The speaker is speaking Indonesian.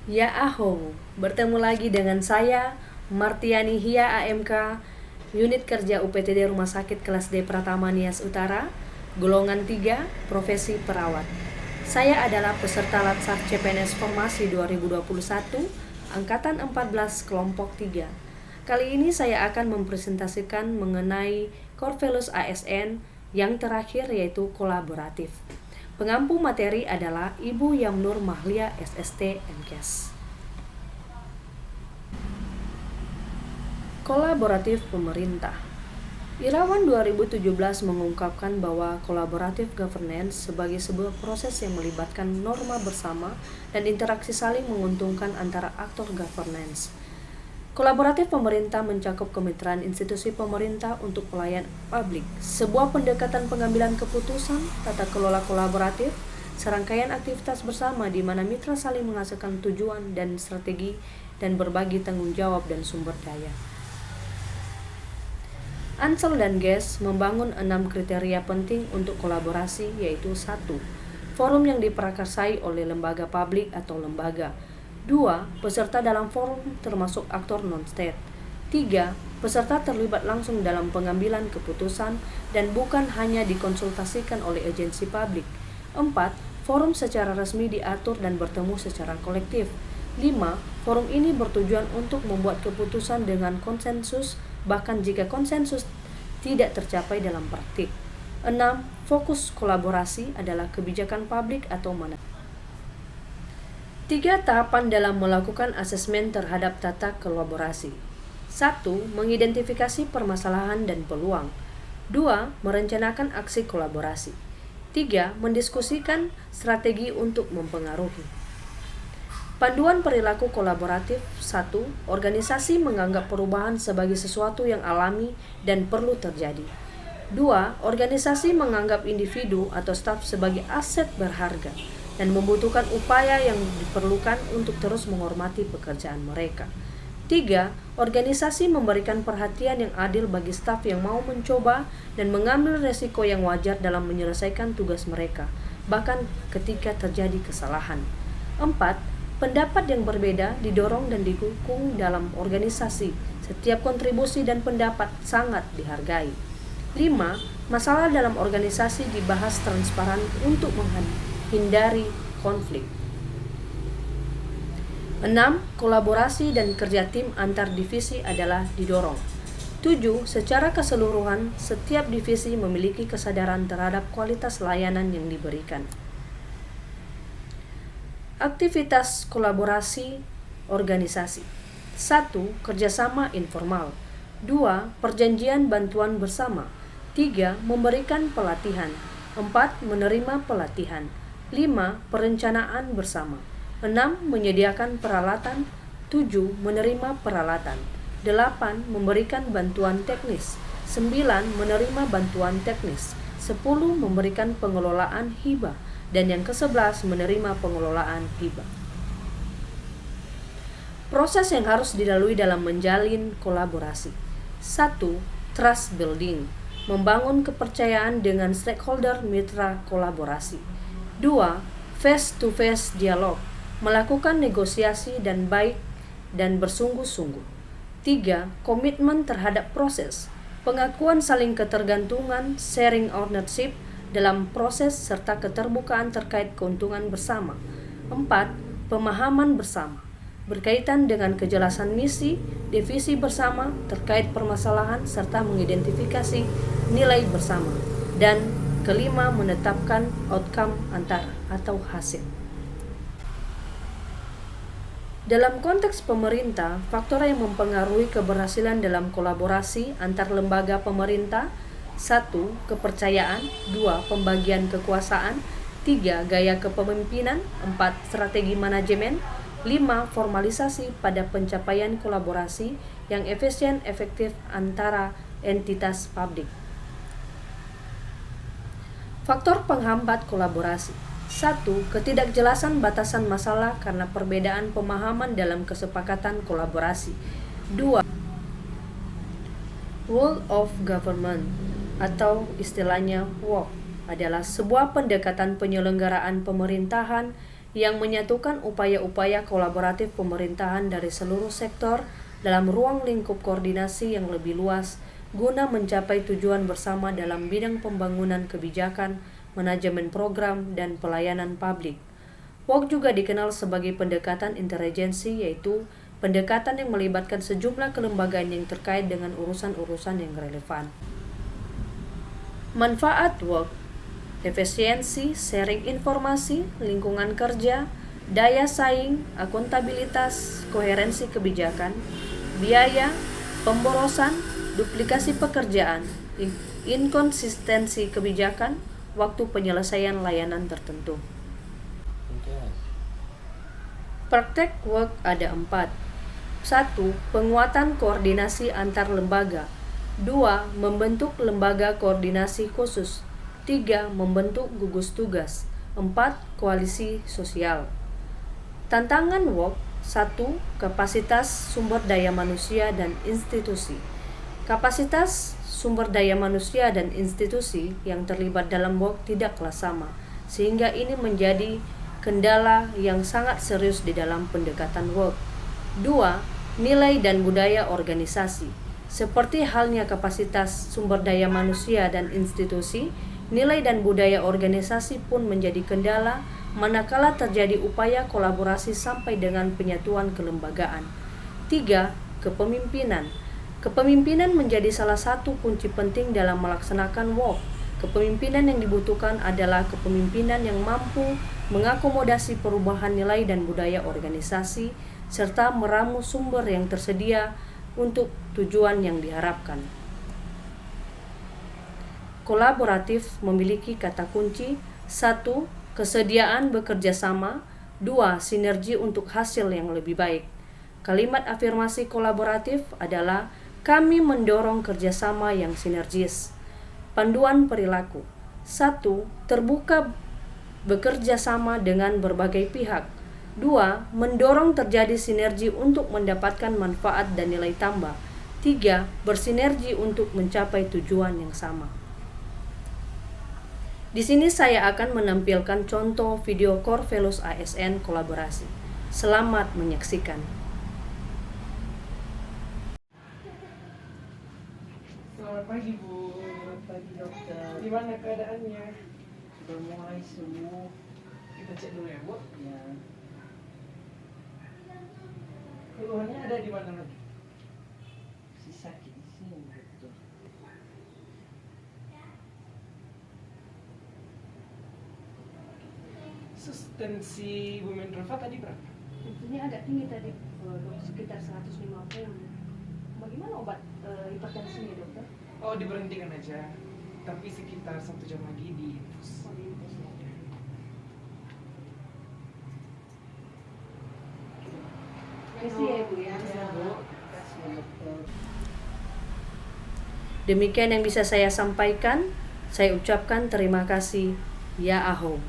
Ya aho, bertemu lagi dengan saya Martiani Hia AMK, Unit Kerja UPTD Rumah Sakit Kelas D Pratama Nias Utara, Golongan 3, Profesi Perawat. Saya adalah peserta Latsar CPNS Formasi 2021, Angkatan 14 Kelompok 3. Kali ini saya akan mempresentasikan mengenai Core Values ASN yang terakhir yaitu kolaboratif. Pengampu materi adalah Ibu Yamnur Mahlia SST MKes. Kolaboratif pemerintah. Irawan 2017 mengungkapkan bahwa kolaboratif governance sebagai sebuah proses yang melibatkan norma bersama dan interaksi saling menguntungkan antara aktor governance. Kolaboratif pemerintah mencakup kemitraan institusi pemerintah untuk pelayanan publik, sebuah pendekatan pengambilan keputusan, tata kelola kolaboratif, serangkaian aktivitas bersama di mana mitra saling menghasilkan tujuan dan strategi dan berbagi tanggung jawab dan sumber daya. Ansel dan Guest membangun 6 kriteria penting untuk kolaborasi, yaitu 1. Forum yang diprakarsai oleh lembaga publik atau lembaga. 2. Peserta dalam forum termasuk aktor non-state. 3. Peserta terlibat langsung dalam pengambilan keputusan dan bukan hanya dikonsultasikan oleh agensi publik. 4. Forum secara resmi diatur dan bertemu secara kolektif. 5. Forum ini bertujuan untuk membuat keputusan dengan konsensus, bahkan jika konsensus tidak tercapai dalam praktik. 6. Fokus kolaborasi adalah kebijakan publik atau manajemen. 3 tahapan dalam melakukan asesmen terhadap tata kolaborasi. 1. Mengidentifikasi permasalahan dan peluang. 2. Merencanakan aksi kolaborasi. 3. Mendiskusikan strategi untuk mempengaruhi. Panduan perilaku kolaboratif. 1. Organisasi menganggap perubahan sebagai sesuatu yang alami dan perlu terjadi. 2. Organisasi menganggap individu atau staf sebagai aset berharga dan membutuhkan upaya yang diperlukan untuk terus menghormati pekerjaan mereka. 3. Organisasi memberikan perhatian yang adil bagi staf yang mau mencoba dan mengambil resiko yang wajar dalam menyelesaikan tugas mereka, bahkan ketika terjadi kesalahan. 4. Pendapat yang berbeda didorong dan didukung dalam organisasi. Setiap kontribusi dan pendapat sangat dihargai. 5. Masalah dalam organisasi dibahas transparan untuk menghindari konflik. 6. Kolaborasi dan kerja tim antar divisi adalah didorong. 7. Secara keseluruhan, setiap divisi memiliki kesadaran terhadap kualitas layanan yang diberikan. Aktivitas kolaborasi organisasi. 1. Kerjasama informal. 2. Perjanjian bantuan bersama. 3. Memberikan pelatihan. 4. Menerima pelatihan. 5. Perencanaan bersama. 6. Menyediakan peralatan. 7. Menerima peralatan. 8. Memberikan bantuan teknis. 9. Menerima bantuan teknis. 10. Memberikan pengelolaan hibah. Dan yang ke-11, menerima pengelolaan hibah. Proses yang harus dilalui dalam menjalin kolaborasi. 1. Trust building. Membangun kepercayaan dengan stakeholder mitra kolaborasi. 2. Face-to-face dialog. Melakukan negosiasi dan baik dan bersungguh-sungguh. 3. Komitmen terhadap proses. Pengakuan saling ketergantungan, sharing ownership dalam proses serta keterbukaan terkait keuntungan bersama. 4. Pemahaman bersama. Berkaitan dengan kejelasan misi, divisi bersama terkait permasalahan serta mengidentifikasi nilai bersama. Dan kelima, menetapkan outcome antara atau hasil. Dalam konteks pemerintah, faktor yang mempengaruhi keberhasilan dalam kolaborasi antar lembaga pemerintah: 1. Kepercayaan. 2. Pembagian kekuasaan. 3. Gaya kepemimpinan. 4. Strategi manajemen. 5. Formalisasi pada pencapaian kolaborasi yang efisien efektif antara entitas publik. Faktor penghambat kolaborasi. 1. Ketidakjelasan batasan masalah karena perbedaan pemahaman dalam kesepakatan kolaborasi. 2. Rule of government atau istilahnya WOG adalah sebuah pendekatan penyelenggaraan pemerintahan yang menyatukan upaya-upaya kolaboratif pemerintahan dari seluruh sektor dalam ruang lingkup koordinasi yang lebih luas guna mencapai tujuan bersama dalam bidang pembangunan kebijakan, manajemen program, dan pelayanan publik. WOK juga dikenal sebagai pendekatan intelijensi, yaitu pendekatan yang melibatkan sejumlah kelembagaan yang terkait dengan urusan-urusan yang relevan. Manfaat WOK: efisiensi, sharing informasi, lingkungan kerja, daya saing, akuntabilitas, koherensi kebijakan, biaya, pemborosan, duplikasi pekerjaan, inkonsistensi kebijakan, waktu penyelesaian layanan tertentu. Praktek WOK ada 4. 1. Penguatan koordinasi antar lembaga. 2. Membentuk lembaga koordinasi khusus. 3. Membentuk gugus tugas. 4. Koalisi sosial. Tantangan WOK: 1. Kapasitas sumber daya manusia dan institusi. Kapasitas sumber daya manusia dan institusi yang terlibat dalam WOK tidaklah sama, sehingga ini menjadi kendala yang sangat serius di dalam pendekatan WOK. 2. Nilai dan budaya organisasi. Seperti halnya kapasitas sumber daya manusia dan institusi, nilai dan budaya organisasi pun menjadi kendala manakala terjadi upaya kolaborasi sampai dengan penyatuan kelembagaan. 3. Kepemimpinan. Kepemimpinan menjadi salah satu kunci penting dalam melaksanakan WOK. Kepemimpinan yang dibutuhkan adalah kepemimpinan yang mampu mengakomodasi perubahan nilai dan budaya organisasi, serta meramu sumber yang tersedia untuk tujuan yang diharapkan. Kolaboratif memiliki kata kunci: 1. Kesediaan bekerja sama. 2. Sinergi untuk hasil yang lebih baik. Kalimat afirmasi kolaboratif adalah: kami mendorong kerjasama yang sinergis. Panduan perilaku: 1. Terbuka bekerja sama dengan berbagai pihak. 2. Mendorong terjadi sinergi untuk mendapatkan manfaat dan nilai tambah. 3. Bersinergi untuk mencapai tujuan yang sama. Di sini saya akan menampilkan contoh video Core Values ASN kolaborasi. Selamat menyaksikan. Selamat pagi, Bu. Selamat pagi, dokter. Gimana keadaannya? Sudah mulai sembuh. Kita cek dulu ya, Bu. Ya, Keluhannya ada di mana lagi? si sakit di sini, dokter. Sustensi Bu Mendrova tadi berapa? Tentunya agak tinggi tadi, sekitar 150. Bagaimana obat hipertensinya, dokter? Oh, diberhentikan aja. Tapi sekitar 1 jam lagi diinfus. Terima kasih ya, Ibu ya. Ya, Bu. Kasih ya, dokter. Demikian yang bisa saya sampaikan. Saya ucapkan terima kasih. Ya Aho.